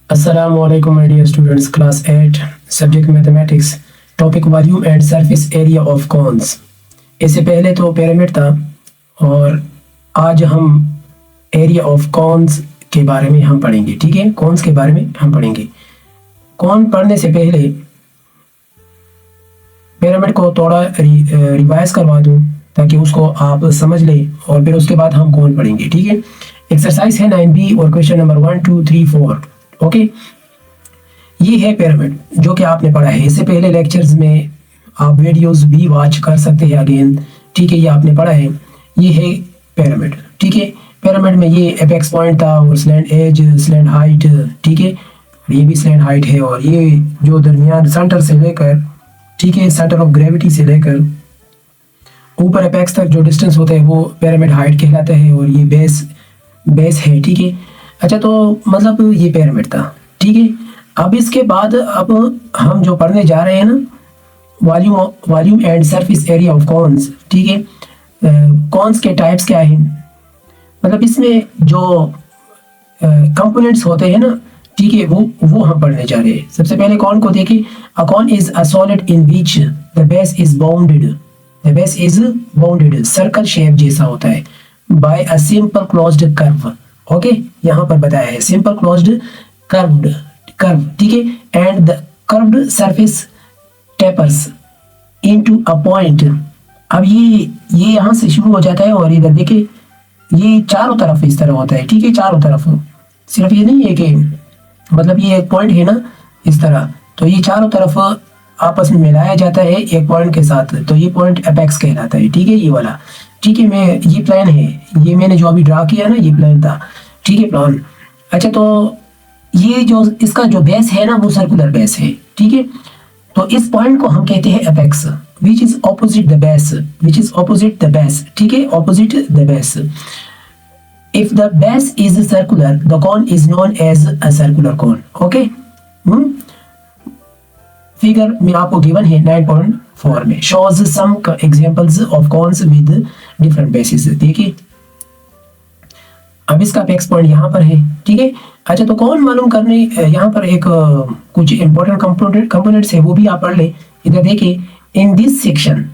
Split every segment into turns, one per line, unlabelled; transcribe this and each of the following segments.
Assalamualaikum my dear students, class 8 subject mathematics, topic volume and surface area of cons. इससे पहले तो pyramid था और आज हम एरिया ऑफ कॉन्स के बारे में हम पढ़ेंगे। ठीक है, कॉन्स के बारे में हम पढ़ेंगे। कॉन पढ़ने से पहले पिरामिड को थोड़ा रिवाइज करवा दूं ताकि उसको आप समझ लें और फिर उसके बाद हम कॉन पढ़ेंगे। ठीक है, एक्सरसाइज है 9B और क्वेश्चन नंबर 1 2 3 4। ओके, ये है पिरामिड जो कि आपने पढ़ा है इससे पहले लेक्चर्स में। आप वीडियोस भी वॉच कर सकते हैं अगेन। ठीक है, ये आपने पढ़ा है। ये है पिरामिड। ठीक है, पिरामिड में ये एपेक्स पॉइंट था और स्लैंट एज, स्लैंट हाइट। ठीक है, ये भी स्लैंट हाइट है और ये जो दरमियान सेंटर से लेकर, ठीक है, सेंटर ऑफ ग्रेविटी से लेकर ऊपर एपेक्स तक जो डिस्टेंस होता है वो पिरामिड हाइट कहलाता है और ये बेस है। ठीक है, अच्छा, तो मतलब ये पिरामिड था। ठीक है, अब इसके बाद अब हम जो पढ़ने जा रहे हैं ना, volume and surface area of cons. ठीक है, कॉन्स के टाइप्स क्या हैं, मतलब इसमें जो कंपोनेंट्स होते हैं ना, ठीक है, वो हम पढ़ने जा रहे हैं। सबसे पहले कॉन को देखिए। A cone is a solid in which the base is bounded, circle shape जैसा होता है, by a simple closed curve. Okay, यहाँ पर बताया है सिंपल क्लोज्ड कर्व। ठीक है, and the curved surface tapers into a point. अब ये यहाँ से शुरू हो जाता है और इधर देखिए ये चारों तरफ इस तरह होता है। ठीक है, चारों तरफ, सिर्फ ये नहीं है कि मतलब ये एक पॉइंट है ना इस तरह, तो ये चारों तरफ आपस में मिलाया जाता है एक पॉइंट के साथ, तो ये पॉइंट एपेक्स कहलाता है। ठीक है, ये वाला। ठीक है, ये प्लान है, ये मैंने जो अभी ड्रा किया ना, ये प्लान था। ठीक है, प्लान। अच्छा, तो ये जो इसका जो बेस है ना वो सर्कुलर बेस है। ठीक है, तो इस पॉइंट को हम कहते हैं apex, which is opposite the base. ठीक है, opposite the base. If the base is circular the cone is known as a circular cone. Okay, figure में आपको गिवन है 9.4 में, shows some examples of cones with different basis. देखिए अब इसका apex point यहाँ पर है। ठीक है, अच्छा, तो कौन मालूम करने यहाँ पर एक कुछ इंपॉर्टेंट कंपोनेंट्स है वो भी आप पढ़ ले। इधर देखिए, in this section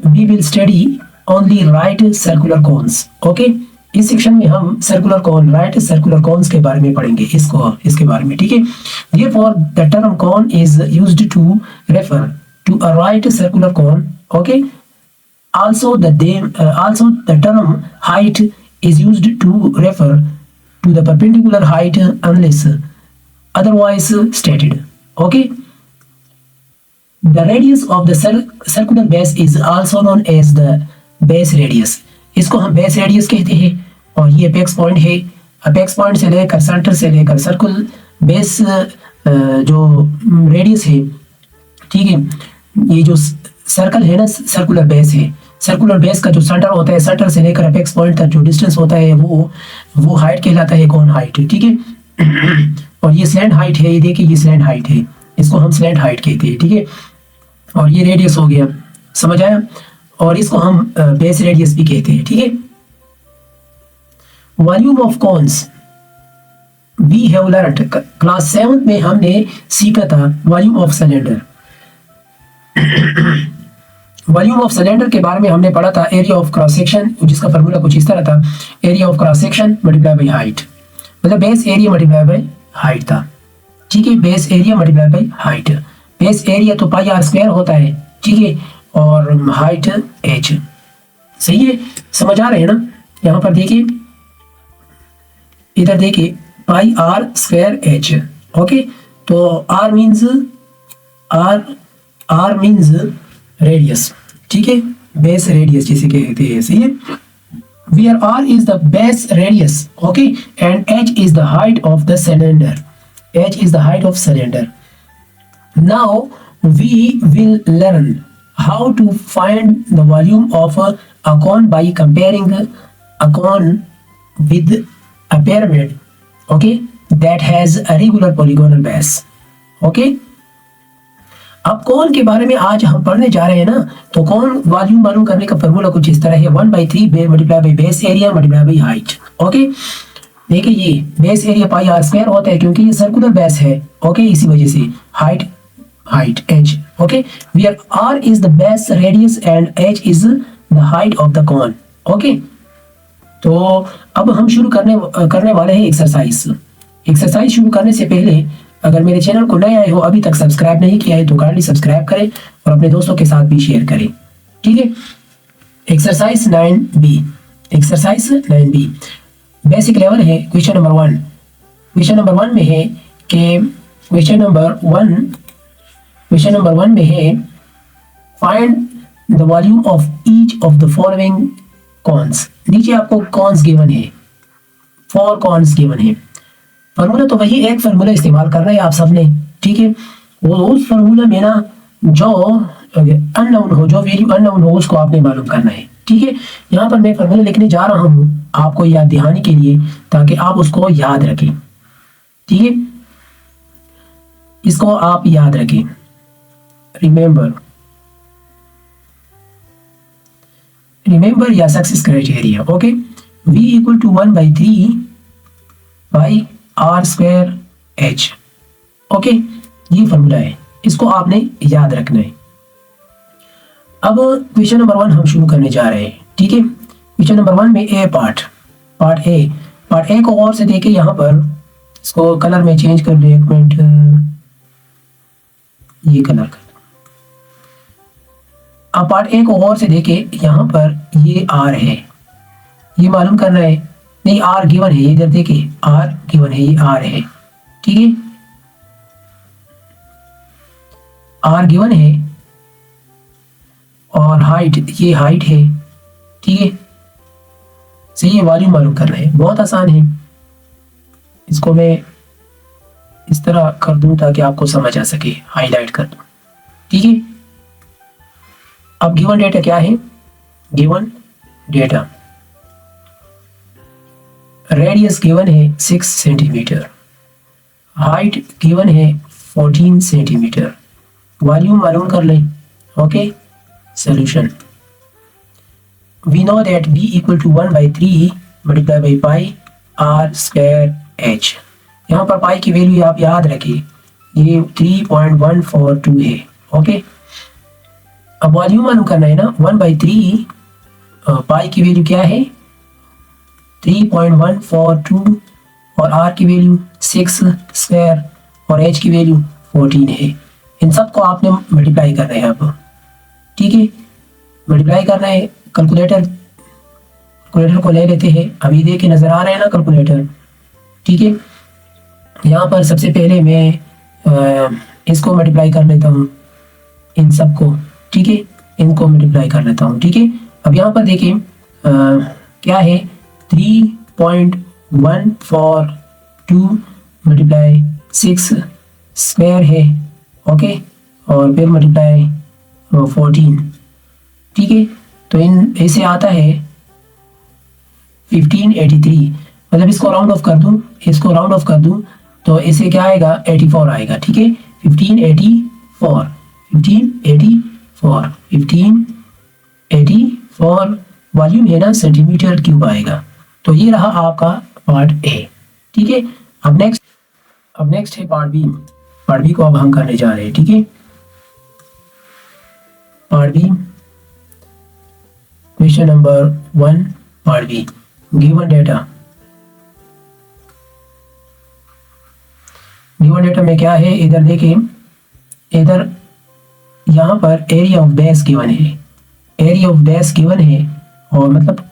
we will study only right circular cones. Okay, इस सेक्शन में हम राइट सर्कुलर कॉन्स के बारे में पढ़ेंगे, इसके बारे में। ठीक है, therefore the term cone is used to refer to a right circular cone. Okay, also the term height is used to refer to the perpendicular height unless otherwise stated. Okay, the radius of the circular base is also known as the base radius. इसको हम base radius कहते हैं और ये apex point है। Apex point से लेकर centre से लेकर सर्कल बेस जो रेडियस है, ठीक है, ये जो सर्कल है ना सर्कुलर बेस है। सर्कुलर बेस का जो सेंटर होता है, सेंटर से लेकर अपेक्स पॉइंट तक जो डिस्टेंस होता है वो हाइट कहलाता है, कौन हाइट। ठीक है, और ये स्लैंट हाइट है, ये देखिए ये स्लैंट हाइट है, इसको हम स्लैंट हाइट कहते हैं। ठीक है, और ये रेडियस हो गया, समझ आया, और इसको हम बेस रेडियस भी कहते हैं। ठीक है, volume of cones we have learned, class 7 में हमने सीखा था volume of cylinder. Volume of cylinder के बारे में हमने पढ़ा था एरिया ऑफ क्रॉस सेक्शन, जिसका फार्मूला कुछ इस तरह था, area of cross section multiply by height, मतलब base area multiply by height था। ठीक है, base area multiply by height. Base area तो पाई आर स्क्वायर होता है, ठीक है, और हाइट एच। सही है, समझ आ रहे हैं ना। यहाँ पर देखिए, इधर देखिए पाई आर स्क्वायर एच। ओके, तो आर मीन्स रेडियस। ठीक है, बेस रेडियस जिसे कहते हैं। सही है, where r is the base radius, okay, and h is the height of the cylinder. Now we will learn how to find the volume of a cone by comparing a cone with a pyramid, okay, that has a regular polygonal base. Okay, अब कौन के बारे में आज हम पढ़ने जा रहे हैं ना, तो कौन वॉल्यूम मालूम करने का फॉर्मूला कुछ इस तरह है, 1/3 multiply by base area multiply by height. Okay, देखिए ये base area pi r square होता है क्योंकि ये सर्कुलर बेस है, ओके, इसी वजह से height as, okay, where r is the base radius and h is the height of the cone, okay. तो अब हम शुरू करने वाले हैं एक्सरसाइज शुरू करने से पहले अगर मेरे चैनल को नए आए हो, अभी तक सब्सक्राइब नहीं किया है तो काइंडली सब्सक्राइब करें और अपने दोस्तों के साथ भी शेयर करें, ठीक है। एक्सरसाइज 9B बेसिक लेवल है। क्वेश्चन नंबर वन में है कि क्वेश्चन नंबर वन में है find the volume of each of the following cons. नीचे आपको कॉन्स गिवन है, 4 कॉन्स गिवन है। फार्मूला तो वही एक फार्मूला इस्तेमाल करना है आप सबने, ठीक है। वो उस फार्मूला में ना जो अननोन हो, जो वैल्यू अननोन हो उसको आपने मालूम करना है, ठीक है। यहाँ पर मैं फार्मूला लिखने जा रहा हूँ आपको याद दिलाने के लिए ताकि आप उसको याद रखें, ठीक है। इसको आप याद रखें, रिमेंबर या success criteria, okay. V equal to 1/3 by r square h, okay, ये फॉर्मूला है, इसको आपने याद रखना है। अब क्वेश्चन नंबर 1 हम शुरू करने जा रहे हैं, ठीक है। क्वेश्चन नंबर 1 में ए पार्ट ए को और से देखे, यहाँ पर इसको कलर में चेंज कर दे, एक मिनट, ये कलर कर। अब पार्ट ए को और से देखे, यहाँ पर ये आर है, ये मालूम करना है, नहीं आर गिवन है, ये इधर देखिए आर गिवन है, ये आर है, ठीक है, आर गिवन है और हाइट, ये हाइट है, ठीक है। सही है, वॉल्यूम मालूम करना है, बहुत आसान है। इसको मैं इस तरह कर दूं ताकि आपको समझ आ सके, हाईलाइट कर दूं, ठीक है। अब गिवन डेटा क्या है? गिवन डेटा रेडियस गिवन है 6 सेंटीमीटर, हाइट गिवन है 14 सेंटीमीटर, वॉल्यूम मालूम कर लें, ओके। Solution, we know that b equal to 1/3 multiply by pi r square h. यहाँ पर पाई की वैल्यू आप याद रखिए, ये 3.142 है, ओके। अब वॉल्यूम मालूम करना है ना, 1/3 पाई की वैल्यू क्या है 3.142 और आर की वैल्यू 6 स्क्वायर और एच की वैल्यू 14 है। इन सब को आपने मल्टीप्लाई करना है अब, ठीक है। मल्टीप्लाई करना है, कैलकुलेटर को ले लेते हैं, अभी देखे नजर आ रहा है ना कैलकुलेटर, ठीक है। यहाँ पर सबसे पहले मैं इसको मल्टीप्लाई कर लेता हूँ, इन सब को, ठीक है, इनको मल्टीप्लाई कर लेता हूँ, ठीक है। अब यहाँ पर देखिए क्या है 3.142 मल्टीप्लाई 6 स्क्वायर है, ओके, और फिर मल्टीप्लाई 14, ठीक है। तो इन ऐसे आता है 1583, मतलब इसको राउंड ऑफ कर दूं तो ऐसे क्या आएगा 84 आएगा, ठीक है। 1584 वॉल्यूम है ना सेंटीमीटर क्यूब आएगा। तो ये रहा आपका पार्ट ए, ठीक है। अब नेक्स्ट है पार्ट बी को अब हम करने जा रहे हैं, ठीक है। Part B, question number 1 part B, given data में क्या है, इधर देखिए, इधर यहाँ पर एरिया ऑफ बेस गिवन है, और मतलब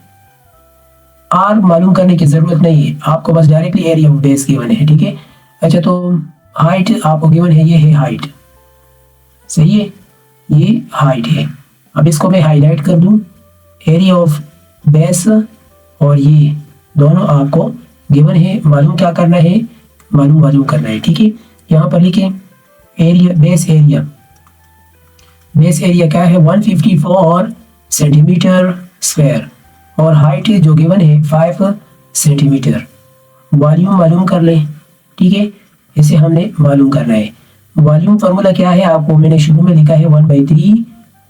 आर मालूम करने की जरूरत नहीं है आपको, बस directly area of base given है, ठीक है। अच्छा, तो हाइट आपको गिवन है, ये है हाइट, सही है, ये हाइट है। अब इसको मैं हाईलाइट कर दूं, एरिया ऑफ बेस और ये दोनों आपको गिवन है, मालूम क्या करना है, मालूम करना है, ठीक है। यहाँ पर लिखें एरिया, बेस एरिया क्या है 154 सेंटीमीटर स्क्वायर और हाइट जो गिवन है 5 सेंटीमीटर। वॉल्यूम मालूम कर लें, ठीक है, इसे हमने मालूम करना है। वॉल्यूम फार्मूला क्या है आपको मैंने शुरू में लिखा है 1/3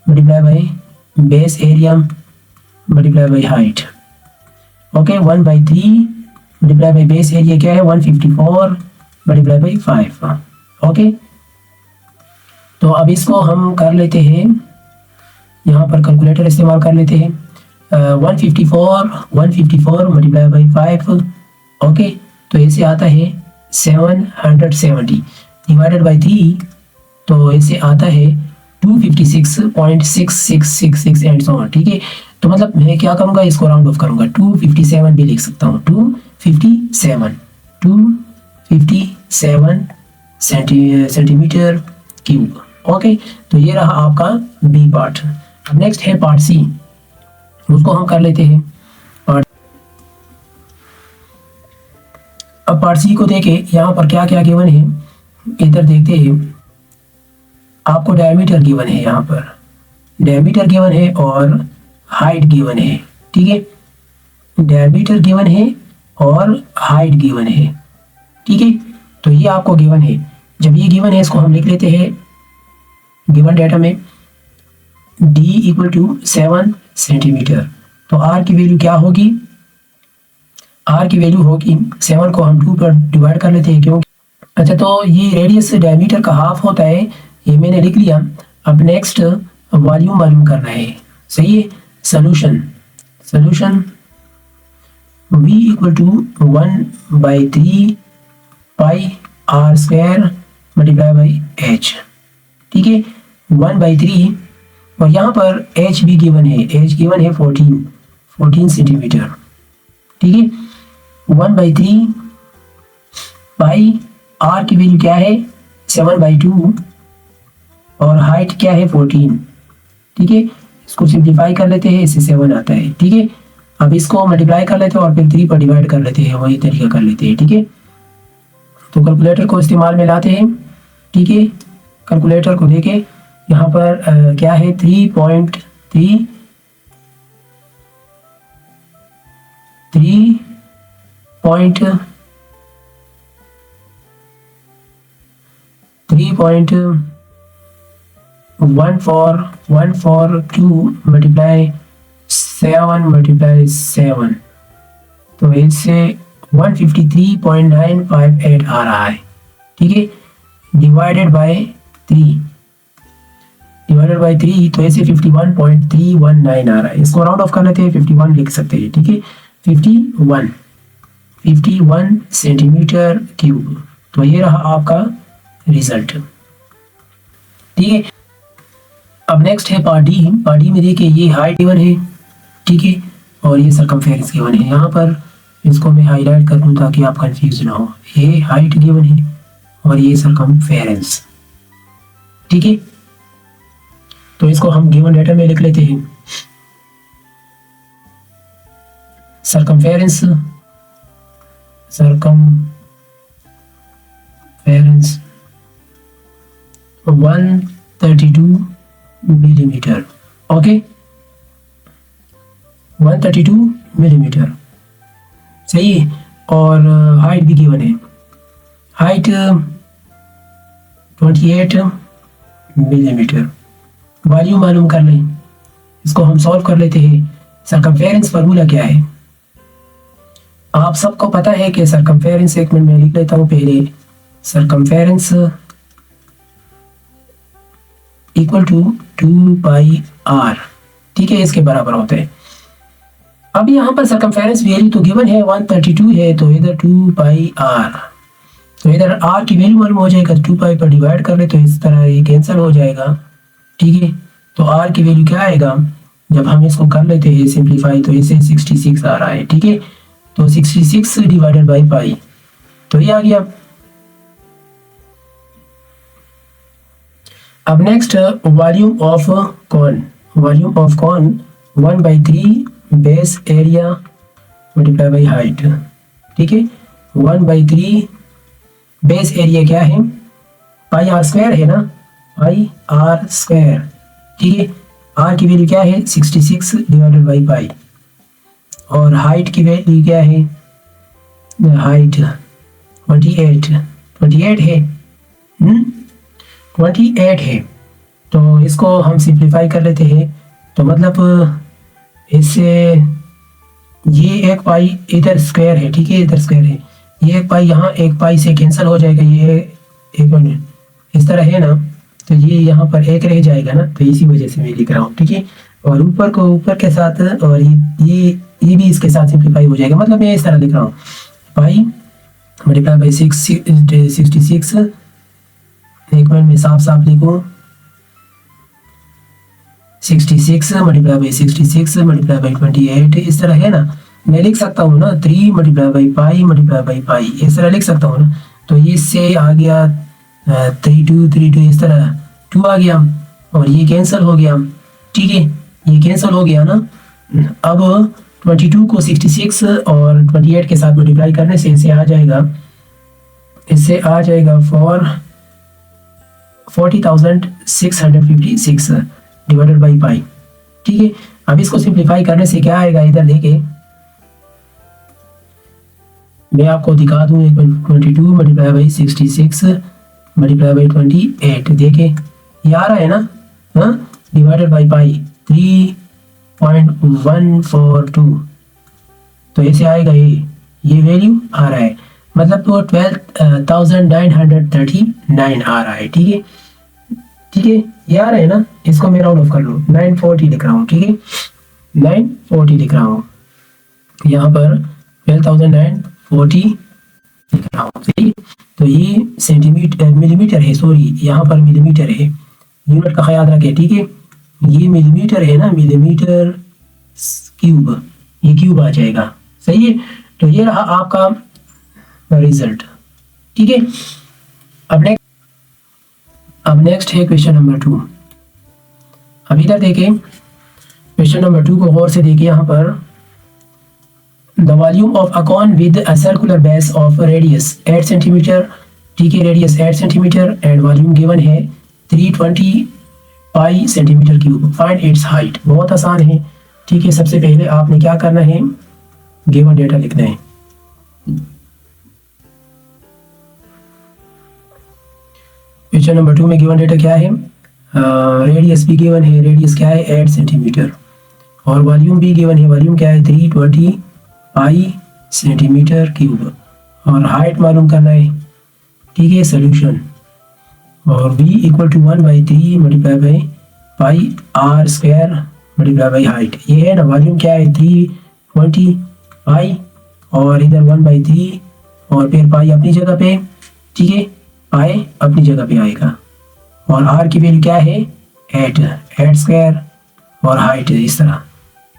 multiply by base area multiply by height, okay. 1/3 multiply by base area क्या है 154 मल्टीप्लाई बाई 5। ओके, तो अब इसको हम कर लेते हैं, यहाँ पर कैलकुलेटर इस्तेमाल कर लेते हैं। 154 मल्टीप्लाई बाई 5। ओके, तो ऐसे आता है 770 डिवाइडेड बाई 3, तो ऐसे आता है 256.6666 एंड सो ऑन। ठीक है, तो मतलब मैं क्या करूँगा, इसको राउंड ऑफ करूँगा, 257 भी लिख सकता हूँ, 257 सेंटीमीटर क्यूब। ओके, तो ये रहा आपका बी पार्ट। अब नेक्स्ट है पार्ट सी, उसको हम कर लेते हैं। अब पार्ट सी को देखे यहाँ पर क्या क्या गिवन है, इधर देखते हैं। आपको डायमीटर गिवन है, यहाँ पर डायमीटर गिवन है और हाइट गिवन है। ठीक है, डायमीटर गिवन है और हाइट गिवन है। ठीक है, तो ये आपको गिवन है। जब ये गिवन है, इसको हम लिख लेते हैं गिवन डाटा में d इक्वल टू 7 सेंटीमीटर। तो r की वैल्यू क्या होगी, r की वैल्यू होगी 7 को हम 2 पर डिवाइड कर लेते हैं, क्योंकि अच्छा, तो ये रेडियस डायमीटर का हाफ होता है, ये मैंने लिख लिया। अब नेक्स्ट वॉल्यूम मालूम करना है। सही है, solution v equal to 1/3 pi r square multiply by h। ठीक है, 1/3, और यहाँ पर h भी गिवन है, h गिवन है 14 सेंटीमीटर। ठीक है, 1/3 पाई r की वैल्यू क्या है 7/2 और हाइट क्या है 14। ठीक है, इसको सिंप्लीफाई कर लेते हैं, इससे 7 आता है। ठीक है, अब इसको मल्टीप्लाई कर लेते हैं और फिर 3 पर डिवाइड कर लेते हैं, वही तरीका कर लेते हैं। ठीक है, तो कैलकुलेटर को इस्तेमाल में लाते हैं। ठीक है, कैलकुलेटर को देके यहाँ पर क्या है 3.3 3.142 मल्टीप्लाई 7, तो इससे 153.958 आ रहा है। ठीक है, डिवाइडेड बाय 3, तो ऐसे 51.319 आ रहा है। इसको राउंड ऑफ कर लेते हैं, 51 लिख सकते हैं। ठीक है, 51 सेंटीमीटर क्यूब। तो ये रहा आपका रिजल्ट। ठीक है, अब नेक्स्ट है पार्ट डी। पार्ट डी में देखिए ये हाइट गिवन है। ठीक है, और ये सरकमफेरेंस गिवन है। यहाँ पर इसको मैं हाईलाइट कर दूँ ताकि आप कंफ्यूज ना हो। ये हाइट गिवन है और ये सरकमफेरेंस। ठीक है, तो इसको हम गिवन डेटा में लिख लेते हैं। Circumference 132 millimetre. ओके, 132 मिलीमीटर, सही है। और हाइट भी गिवन है, हाइट 28 मिलीमीटर। वॉल्यूम मालूम कर लें, इसको हम सॉल्व कर लेते हैं। सरकमफेरेंस फार्मूला क्या है, आप सबको पता है कि सरकमफेरेंस, एक मिनट में लिख लेता हूँ पहले। Circumference equal to 2 pi r। ठीक है, इसके बराबर होते हैं। अब यहाँ पर सरकमफेरेंस वैल्यू तो गिवन है 132 है, तो इधर 2 पाई r, तो इधर r की वैल्यू मालूम हो जाएगा, 2 पाई पर डिवाइड कर ले तो इस तरह ये कैंसिल हो जाएगा। ठीक है, तो r की वैल्यू क्या आएगा, जब हम इसको कर लेते हैं सिंप्लीफाई, तो इसे 66 आ रहा है। ठीक है, तो 66 डिवाइडेड बाई पाई, तो ये आ गया। अब next volume of cone. 1/3 base area multiply by height. ठीक है, 1/3 बेस एरिया क्या है, पाई r स्क्वायर है ना, पाई r स्क्वायर। ठीक है, r की वैल्यू क्या है 66 डिवाइडेड बाई पाई, और हाइट की वैल्यू क्या है, हाइट 28 है। 28 है, तो इसको हम सिंप्लीफाई कर लेते हैं। तो मतलब इससे ये एक पाई इधर स्क्वायर है, ठीक है, इधर स्क्वायर है, ये एक पाई यहाँ एक पाई से कैंसिल हो जाएगा, ये एक मिनट इस तरह है ना, तो ये यहाँ पर एक रह जाएगा ना, तो इसी वजह से मैं लिख रहा हूँ, ठीक है। और ऊपर को ऊपर के साथ, और ये भी इसके साथ सिंप्लीफाई हो जाएगा, मतलब मैं इस तरह लिख रहा हूँ, पाई मल्टीप्लाई बाई 66, एक मिनट में साफ साफ लिखूँ, 66 मल्टीप्लाई बाई 66 मल्टीप्लाई बाई 28, इस तरह है ना, मैं लिख सकता हूँ ना 3 multiply by pi multiply by पाई, इस तरह लिख सकता हूँ ना। तो इससे आ गया 32 इस तरह 2 आ गया, और ये कैंसिल हो गया, ठीक है, ये कैंसिल हो गया ना। अब 22 को 66 और 28 के साथ मल्टीप्लाई करने से इससे आ जाएगा 40,656 डिवाइडेड बाई पाई, ठीक है। अब इसको सिंप्लीफाई करने से क्या आएगा, इधर देखे मैं आपको दिखा दूं, 22 मल्टीप्लाई बाई 66 मल्टीप्लाई बाई 28, देखे ये आ रहा है ना, हाँ, डिवाइडेड बाई पाई 3.142, तो ऐसे आएगा, ये वैल्यू आ रहा है, मतलब तो 12,939 आ रहा है, ठीक है, ठीक है, ये आ रहा है ना, इसको मैं राउंड ऑफ कर लूँ, 940 लिख रहा हूँ, ठीक है, 940 लिख रहा हूँ, यहाँ पर 12,940 लिख रहा हूँ, सही। तो ये सेंटीमीटर मिलीमीटर है, सॉरी यहाँ पर मिलीमीटर है, यूनिट का ख्याल रखें, ठीक है, ये मिलीमीटर है ना, मिलीमीटर क्यूब, ये क्यूब आ जाएगा, सही है। तो ये रहा आपका रिजल्ट, ठीक है। अब नेक्स्ट है क्वेश्चन नंबर 2। अब इधर देखें, क्वेश्चन नंबर 2 को गौर से देखिए, यहाँ पर the volume of a cone with a circular base of radius 8 centimetre, ठीक है, radius 8 centimetre and volume given है 320 pi centimetre cube, find its height. बहुत आसान है, ठीक है। सबसे पहले आपने क्या करना है, गिवन डेटा लिखना है। क्वेश्चन नंबर 2 में गिवन डेटा क्या है, रेडियस भी गिवन है, रेडियस क्या है 8 सेंटीमीटर, और वॉल्यूम भी गिवन है, वॉल्यूम क्या है 320 पाई सेंटीमीटर क्यूब, और हाइट मालूम करना है, ठीक है, सोल्यूशन, और v equal to 1/3 multiply by pi r square multiply by height, ये है ना, वॉल्यूम क्या है 320 पाई, और इधर 1/3, और फिर पाई अपनी जगह पे, ठीक है, पाई अपनी जगह पे आएगा, और आर की वैल्यू क्या है 8 स्क्वायर, और हाइट इस तरह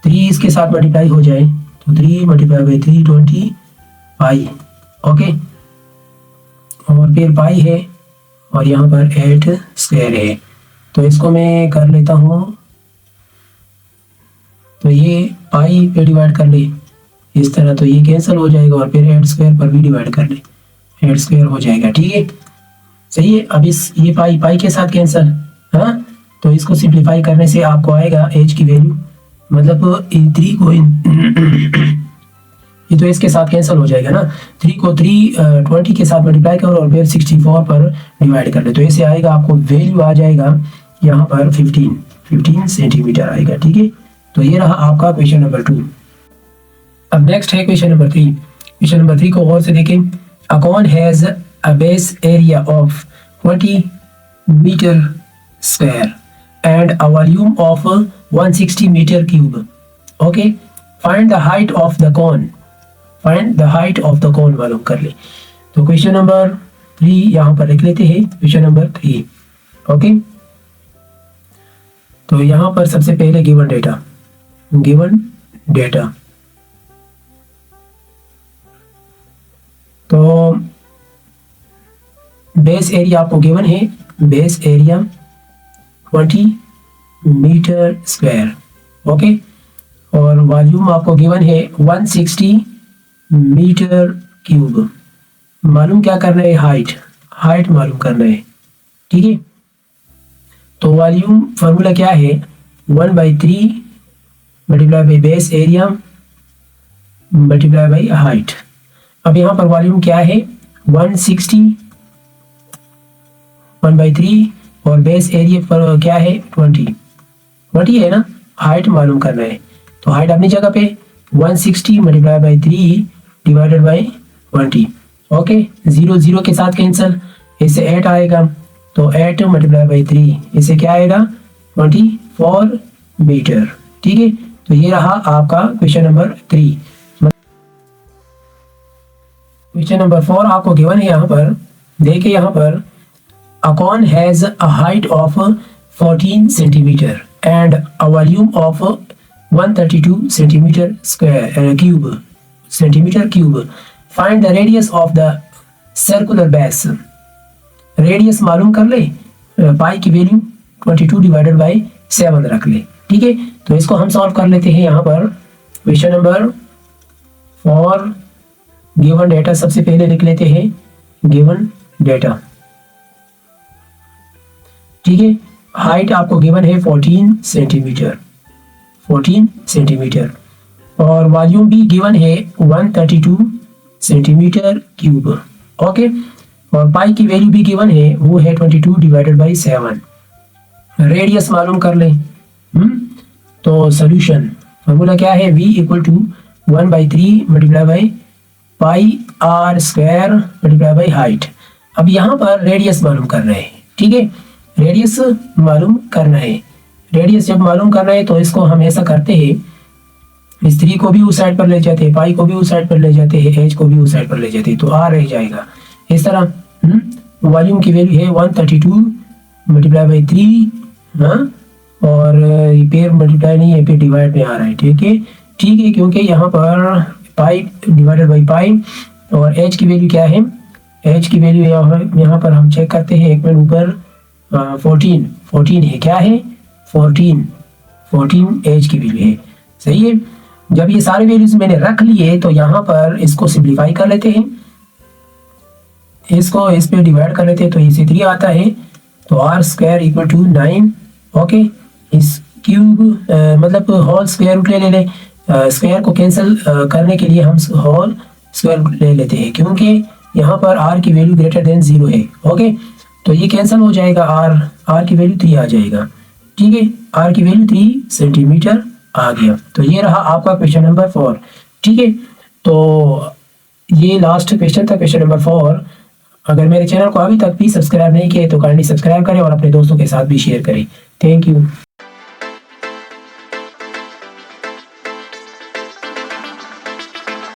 3 इसके साथ मल्टीप्लाई हो जाए तो 3 मल्टीप्लाई बाई 320 पाई, ओके, और फिर पाई है, और यहाँ पर 8 स्क्वायर है। तो इसको मैं कर लेता हूँ, तो ये पाई पे डिवाइड कर ले इस तरह, तो ये कैंसिल हो जाएगा, और फिर 8 स्क्वायर पर भी डिवाइड कर ले, 8 स्क्वायर हो जाएगा, ठीक है, सही है। अब ये पाई के साथ कैंसिल, हाँ, तो इसको सिंप्लीफाई करने से आपको आएगा एच की वैल्यू, मतलब 3 को ये तो इसके साथ कैंसिल हो जाएगा ना, 3 को 320 के साथ मल्टीप्लाई करो, और फिर 64 पर डिवाइड कर ले, तो ऐसे आएगा, आपको वैल्यू आ जाएगा यहाँ पर 15 सेंटीमीटर आएगा, ठीक है। तो ये रहा आपका क्वेश्चन नंबर 2। अब नेक्स्ट है क्वेश्चन नंबर 3। क्वेश्चन नंबर 3 को गौर से देखें, a cone has a base area of 20 metre square and a volume of 160 metre cube, okay, find the height of the cone, find the height of the cone मालूम कर ले। तो question number 3 यहाँ पर लिख लेते हैं, क्वेश्चन नंबर 3, ओके। तो यहाँ पर सबसे पहले गिवन डेटा, तो बेस एरिया आपको गिवन है, base area 20 metre square, okay, और वॉल्यूम आपको गिवन है 160 मीटर क्यूब। मालूम क्या करना है, हाइट मालूम करना है, ठीक है। तो वॉल्यूम फार्मूला क्या है 1/3 multiply by base area multiply by height. अब यहाँ पर वॉल्यूम क्या है 160, 1/3, और बेस एरिया पर क्या है 20 है ना, हाइट मालूम करना है, तो हाइट अपनी जगह पे 160 multiply by 3 divided by 20। Okay, 0 0 के साथ कैंसिल, इससे 8 आएगा, तो 8 मल्टीप्लाई बाई 3 इससे क्या आएगा 24 मीटर। ठीक है, तो ये रहा आपका क्वेश्चन नंबर 3। क्वेश्चन नंबर 4 आपको गिवन है यहाँ पर, देखिए यहाँ पर a cone has a height of 14 centimeter and a volume of 132 centimeter cube. Find the radius of the circular base. Radius मालूम कर ले, पाई की वैल्यू 22 डिवाइडेड बाई 7 रख ले। ठीक है, तो इसको हम सॉल्व कर लेते हैं। यहाँ पर क्वेश्चन नंबर 4 गिवन डेटा सबसे पहले लिख लेते हैं, गिवन डेटा। ठीक है, हाइट आपको गिवन है 14 सेंटीमीटर, 14 सेंटीमीटर, और वॉल्यूम भी गिवन है 132 सेंटीमीटर क्यूब। ओके, और पाई की वैल्यू भी गिवन है, वो है 22 डिवाइडेड बाई 7। रेडियस मालूम कर लें। तो सोल्यूशन फॉर्मूला क्या है, v equal to 1/3 multiply by pi r square multiply by height. अब यहाँ पर रेडियस मालूम करना है। ठीक है, रेडियस मालूम करना है। रेडियस जब मालूम करना है तो इसको हम ऐसा करते हैं, इस 3 को भी उस साइड पर ले जाते हैं, पाई को भी उस साइड पर ले जाते हैं, एच को भी उस साइड पर ले जाते हैं, तो आर रह जाएगा इस तरह। वॉल्यूम की वैल्यू है 132 मल्टीप्लाई बाई 3, हाँ, और ये पेयर मल्टीप्लाई नहीं है, पेयर डिवाइड में आ रहा है। ठीक है, ठीक है, क्योंकि यहाँ पर पाई डिवाइडेड बाई पाई, और एच की वैल्यू क्या है, एच की वैल्यू यहाँ पर हम चेक करते हैं, एक मिनट ऊपर 14 है, क्या है 14 एच की वैल्यू है। सही है, जब ये सारे वैल्यूज मैंने रख लिए तो यहाँ पर इसको सिंप्लीफाई कर लेते हैं, इसको इस पे डिवाइड कर लेते हैं, तो इसे 3 आता है, तो r square equal to 9। Okay, इस क्यूब मतलब होल स्क्वायर रूट ले ले, स्क्वायर को कैंसिल करने के लिए हम होल स्क्वायर ले लेते हैं, क्योंकि यहाँ पर आर की वैल्यू ग्रेटर देन 0 है। ओके, तो ये कैंसिल हो जाएगा, आर की वैल्यू 3 आ जाएगा। ठीक है, आर की वैल्यू 3 सेंटीमीटर आ गया। तो ये रहा आपका क्वेश्चन नंबर 4। ठीक है, तो ये लास्ट क्वेश्चन था, क्वेश्चन नंबर 4। अगर मेरे चैनल को अभी तक भी सब्सक्राइब नहीं किए तो काइंडली सब्सक्राइब करें और अपने दोस्तों के साथ भी शेयर करें। Thank you.